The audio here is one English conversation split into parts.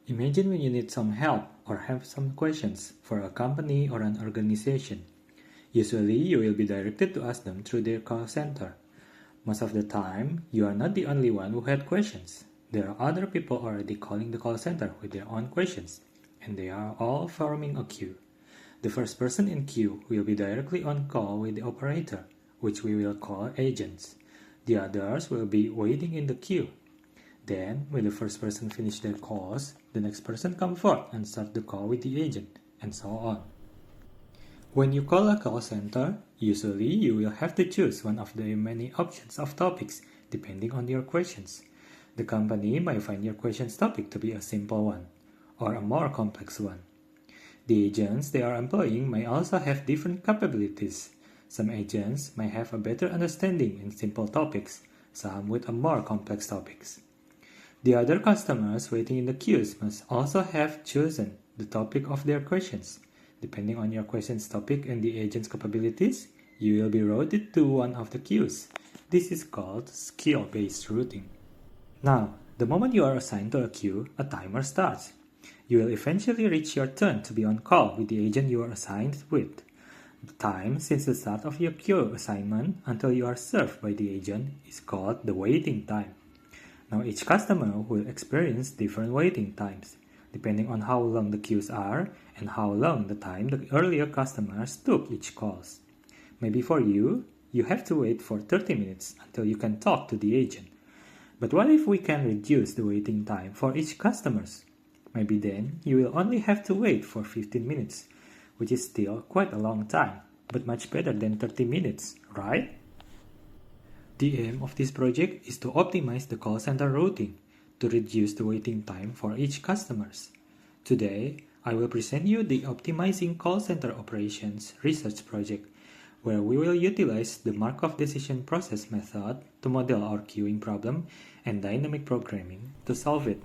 Imagine when you need some help or have some questions for a company or an organization. Usually, you will be directed to ask them through their call center. Most of the time, you are not the only one who had questions. There are other people already calling the call center with their own questions, and they are all forming a queue. The first person in queue will be directly on call with the operator, which we will call agents. The others will be waiting in the queue. Then, when the first person finishes their calls, the next person comes forth and starts the call with the agent, and so on. When you call a call center, usually you will have to choose one of the many options of topics, depending on your questions. The company might find your question's topic to be a simple one, or a more complex one. The agents they are employing may also have different capabilities. Some agents may have a better understanding in simple topics, some with a more complex topics. The other customers waiting in the queues must also have chosen the topic of their questions. Depending on your question's topic and the agent's capabilities, you will be routed to one of the queues. This is called skill-based routing. Now, the moment you are assigned to a queue, a timer starts. You will eventually reach your turn to be on call with the agent you are assigned with. The time since the start of your queue assignment until you are served by the agent is called the waiting time. Now each customer will experience different waiting times, depending on how long the queues are and how long the time the earlier customers took each calls. Maybe for you, you have to wait for 30 minutes until you can talk to the agent. But what if we can reduce the waiting time for each customer? Maybe then you will only have to wait for 15 minutes, which is still quite a long time, but much better than 30 minutes, right? The aim of this project is to optimize the call center routing to reduce the waiting time for each customer. Today, I will present you the Optimizing Call Center Operations research project, where we will utilize the Markov Decision Process method to model our queuing problem and dynamic programming to solve it.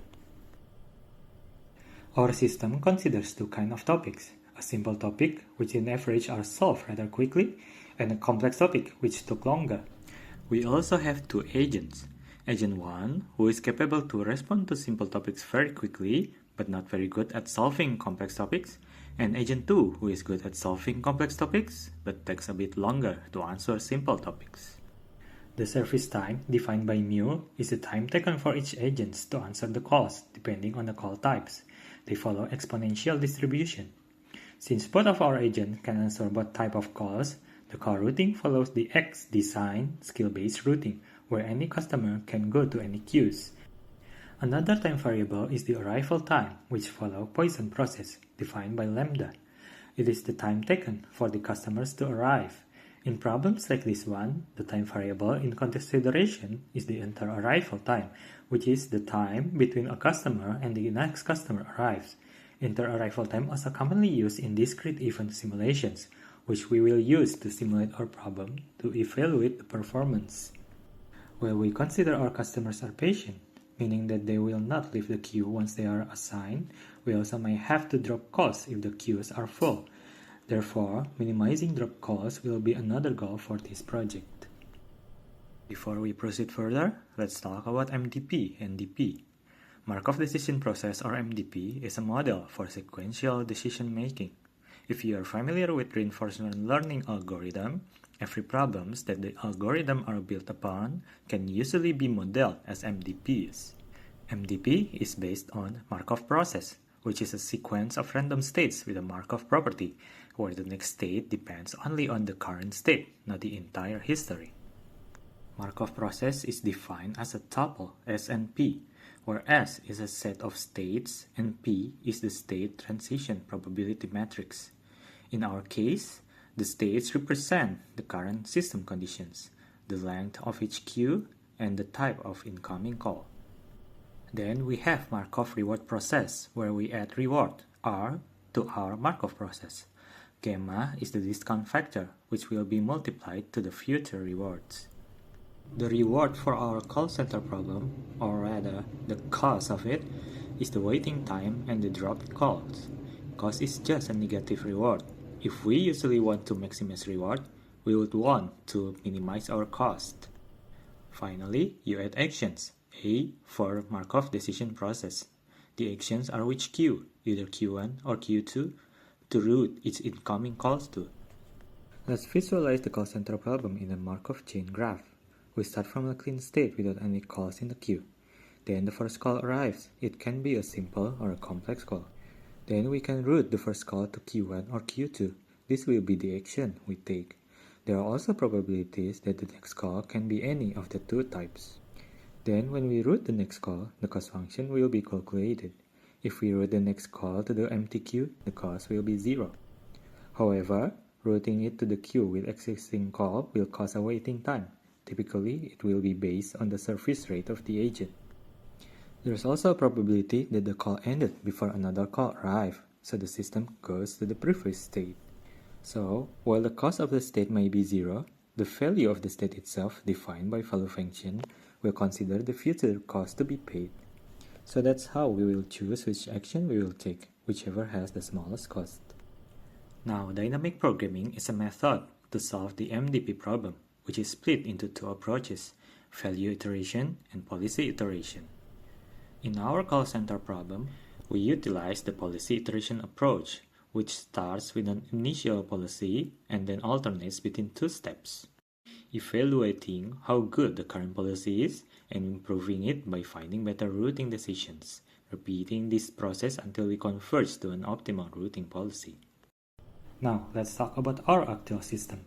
Our system considers two kinds of topics, a simple topic, which in average are solved rather quickly, and a complex topic, which took longer. We also have two agents. Agent 1, who is capable to respond to simple topics very quickly, but not very good at solving complex topics, and Agent 2, who is good at solving complex topics, but takes a bit longer to answer simple topics. The service time, defined by mu, is the time taken for each agent to answer the calls, depending on the call types. They follow exponential distribution. Since both of our agents can answer both type of calls, the call routing follows the X-design skill-based routing, where any customer can go to any queues. Another time variable is the arrival time, which follows Poisson process, defined by lambda. It is the time taken for the customers to arrive. In problems like this one, the time variable in consideration is the inter-arrival time, which is the time between a customer and the next customer arrives. Inter-arrival time also commonly used in discrete event simulations, which we will use to simulate our problem to evaluate the performance. Well, we consider our customers are patient, meaning that they will not leave the queue once they are assigned. We also may have to drop calls if the queues are full. Therefore, minimizing drop calls will be another goal for this project. Before we proceed further, let's talk about MDP and DP. Markov Decision Process, or MDP, is a model for sequential decision making. If you are familiar with reinforcement learning algorithm, every problems that the algorithm are built upon can usually be modeled as MDPs. MDP is based on Markov process, which is a sequence of random states with a Markov property, where the next state depends only on the current state, not the entire history. Markov process is defined as a tuple S and P, where S is a set of states and P is the state transition probability matrix. In our case, the states represent the current system conditions, the length of each queue, and the type of incoming call. Then we have Markov reward process, where we add reward R to our Markov process. Gamma is the discount factor, which will be multiplied to the future rewards. The reward for our call center problem, or rather the cause of it, is the waiting time and the dropped calls. Cost is just a negative reward. If we usually want to maximize reward, we would want to minimize our cost. Finally, you add actions, A for Markov Decision Process. the actions are which queue, either Q1 or Q2, to route its incoming calls to. Let's visualize the call center problem in a Markov chain graph. We start from a clean state without any calls in the queue. Then the first call arrives. It can be a simple or a complex call. Then we can route the first call to Q1 or Q2. This will be the action we take. There are also probabilities that the next call can be any of the two types. Then when we route the next call, the cost function will be calculated. If we route the next call to the empty queue, the cost will be 0. However, routing it to the queue with existing call will cause a waiting time. Typically, it will be based on the service rate of the agent. There is also a probability that the call ended before another call arrived, so the system goes to the previous state. So, while the cost of the state may be 0, the value of the state itself, defined by value function, will consider the future cost to be paid. So that's how we will choose which action we will take, whichever has the smallest cost. Now, dynamic programming is a method to solve the MDP problem, which is split into two approaches, value iteration and policy iteration. In our call center problem, we utilize the policy iteration approach, which starts with an initial policy and then alternates between two steps, evaluating how good the current policy is and improving it by finding better routing decisions, repeating this process until we converge to an optimal routing policy. Now, let's talk about our actual system.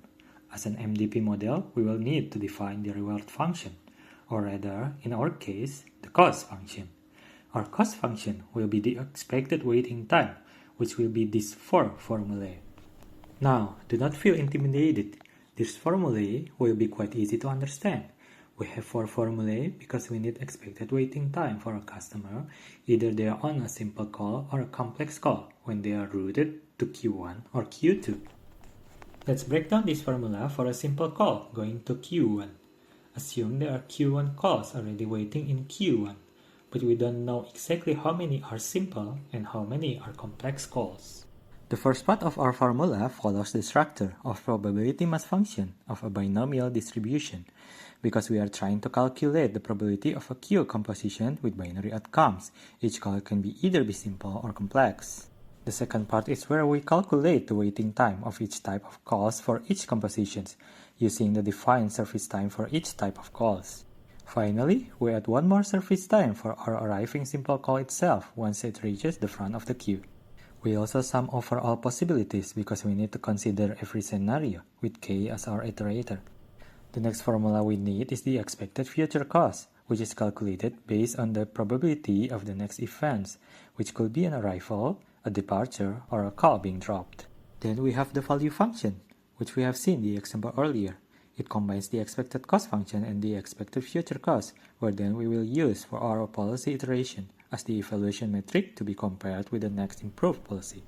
As an MDP model, we will need to define the reward function, or rather, in our case, the cost function. Our cost function will be the expected waiting time, which will be these 4 formulae. Now, do not feel intimidated. These formulae will be quite easy to understand. We have 4 formulae because we need expected waiting time for a customer, either they are on a simple call or a complex call when they are routed to Q1 or Q2. Let's break down this formula for a simple call going to Q1. Assume there are Q1 calls already waiting in Q1, but we don't know exactly how many are simple and how many are complex calls. The first part of our formula follows the structure of probability mass function of a binomial distribution, because we are trying to calculate the probability of a queue composition with binary outcomes. Each call can either be simple or complex. The second part is where we calculate the waiting time of each type of calls for each composition, using the defined service time for each type of calls. Finally, we add one more service time for our arriving simple call itself once it reaches the front of the queue. We also sum over all possibilities because we need to consider every scenario, with k as our iterator. The next formula we need is the expected future cost, which is calculated based on the probability of the next events, which could be an arrival, a departure, or a call being dropped. Then we have the value function, which we have seen the example earlier. It combines the expected cost function and the expected future cost, where then we will use for our policy iteration as the evaluation metric to be compared with the next improved policy.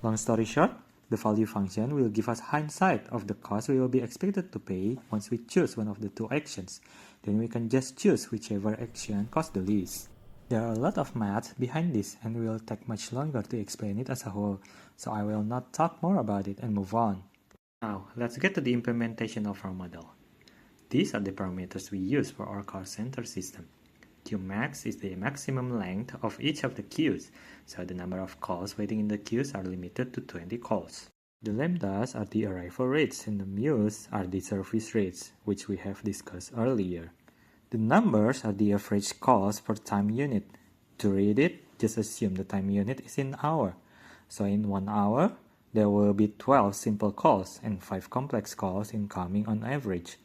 Long story short, the value function will give us hindsight of the cost we will be expected to pay once we choose one of the two actions. Then we can just choose whichever action costs the least. There are a lot of math behind this and it will take much longer to explain it as a whole, so I will not talk more about it and move on. Now, let's get to the implementation of our model. These are the parameters we use for our call center system. Qmax is the maximum length of each of the queues, so the number of calls waiting in the queues are limited to 20 calls. The lambdas are the arrival rates and the mu's are the service rates, which we have discussed earlier. The numbers are the average calls per time unit. To read it, just assume the time unit is in hour. So in 1 hour, there will be 12 simple calls and 5 complex calls incoming on average.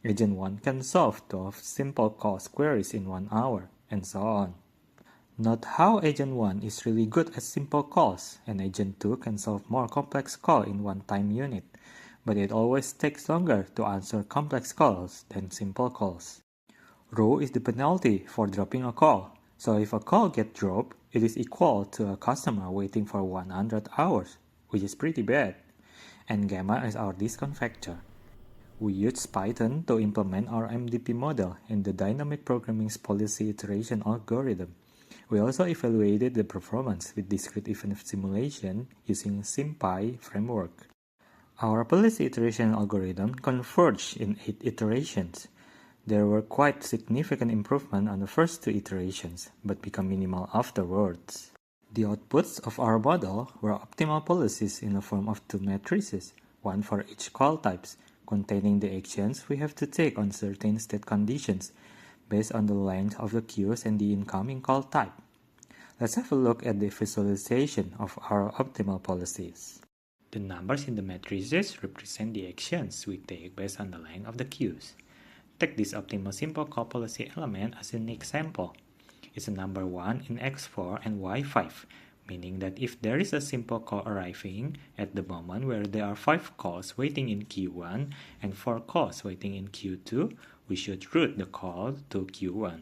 Agent 1 can solve 12 simple calls queries in 1 hour, and so on. Note how Agent 1 is really good at simple calls, and Agent 2 can solve more complex calls in 1 time unit, but it always takes longer to answer complex calls than simple calls. Rho is the penalty for dropping a call, so if a call gets dropped, it is equal to a customer waiting for 100 hours, which is pretty bad, and gamma is our discount factor. We used Python to implement our MDP model in the dynamic programming's policy iteration algorithm. We also evaluated the performance with discrete event simulation using SymPy framework. Our policy iteration algorithm converged in 8 iterations. There were quite significant improvements on the first 2 iterations, but become minimal afterwards. The outputs of our model were optimal policies in the form of 2 matrices, one for each call types, containing the actions we have to take on certain state conditions, based on the length of the queues and the incoming call type. Let's have a look at the visualization of our optimal policies. The numbers in the matrices represent the actions we take based on the length of the queues. Take this optimal simple call policy element as an example. It's a number 1 in X4 and Y5, meaning that if there is a simple call arriving at the moment where there are 5 calls waiting in Q1 and 4 calls waiting in Q2, we should route the call to Q1.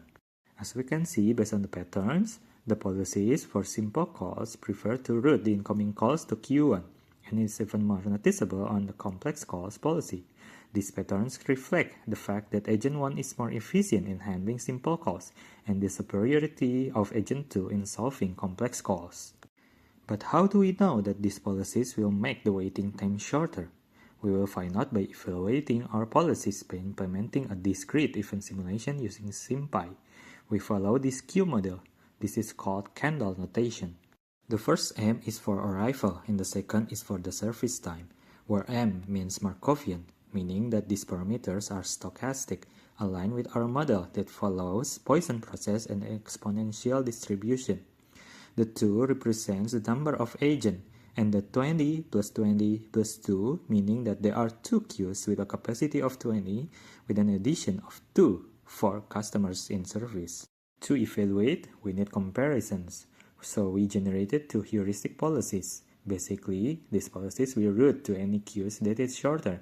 As we can see based on the patterns, the policies for simple calls prefer to route the incoming calls to Q1, and it's even more noticeable on the complex calls policy. These patterns reflect the fact that Agent 1 is more efficient in handling simple calls and the superiority of Agent 2 in solving complex calls. But how do we know that these policies will make the waiting time shorter? We will find out by evaluating our policies by implementing a discrete event simulation using SymPy. We follow this queue model. This is called candle notation. The first M is for arrival and the second is for the service time, where M means Markovian, meaning that these parameters are stochastic, aligned with our model that follows Poisson process and exponential distribution. The 2 represents the number of agents, and the 20 plus 20 plus 2, meaning that there are 2 queues with a capacity of 20 with an addition of 2 for customers in service. To evaluate, we need comparisons, so we generated 2 heuristic policies. Basically, these policies will route to any queues that is shorter.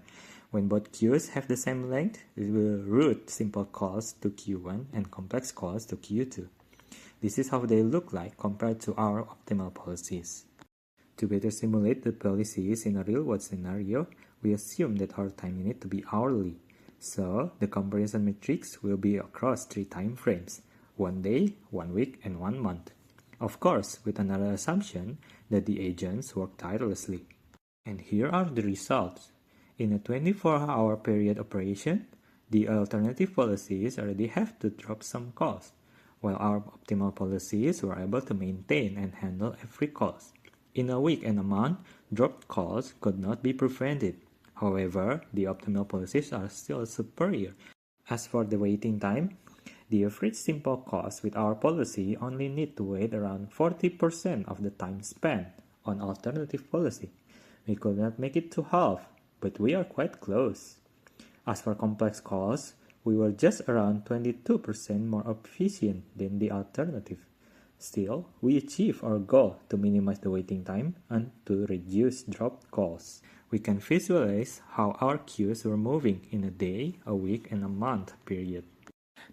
When both queues have the same length, it will route simple calls to Q1 and complex calls to Q2. This is how they look like compared to our optimal policies. To better simulate the policies in a real-world scenario, we assume that our time unit to be hourly. So, the comparison matrix will be across 3 time frames: 1 day, 1 week, and 1 month. Of course, with another assumption that the agents work tirelessly. And here are the results. In a 24-hour period operation, the alternative policies already have to drop some calls, while our optimal policies were able to maintain and handle every call. In a week and a month, dropped calls could not be prevented. However, the optimal policies are still superior. As for the waiting time, the average simple calls with our policy only need to wait around 40% of the time spent on alternative policy. We could not make it to half, but we are quite close. As for complex calls, we were just around 22% more efficient than the alternative. Still, we achieved our goal to minimize the waiting time and to reduce dropped calls. We can visualize how our queues were moving in a day, a week, and a month period.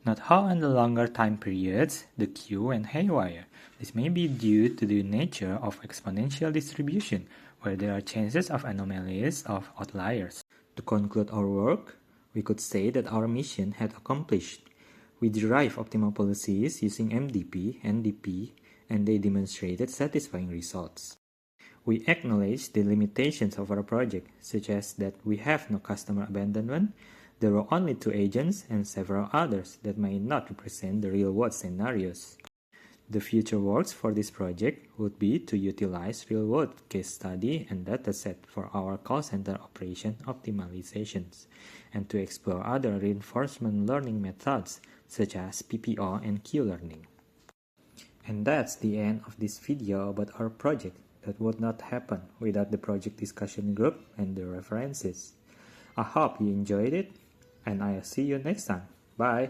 Note how in the longer time periods, the queue went haywire. This may be due to the nature of exponential distribution, where there are chances of anomalies of outliers. To conclude our work, we could say that our mission had accomplished. We derived optimal policies using MDP and DP, and they demonstrated satisfying results. We acknowledge the limitations of our project, such as that we have no customer abandonment, there were only 2 agents and several others that may not represent the real-world scenarios. The future works for this project would be to utilize real-world case study and dataset for our call center operation optimizations, and to explore other reinforcement learning methods such as PPO and Q-learning. And that's the end of this video about our project that would not happen without the project discussion group and the references. I hope you enjoyed it, and I'll see you next time. Bye!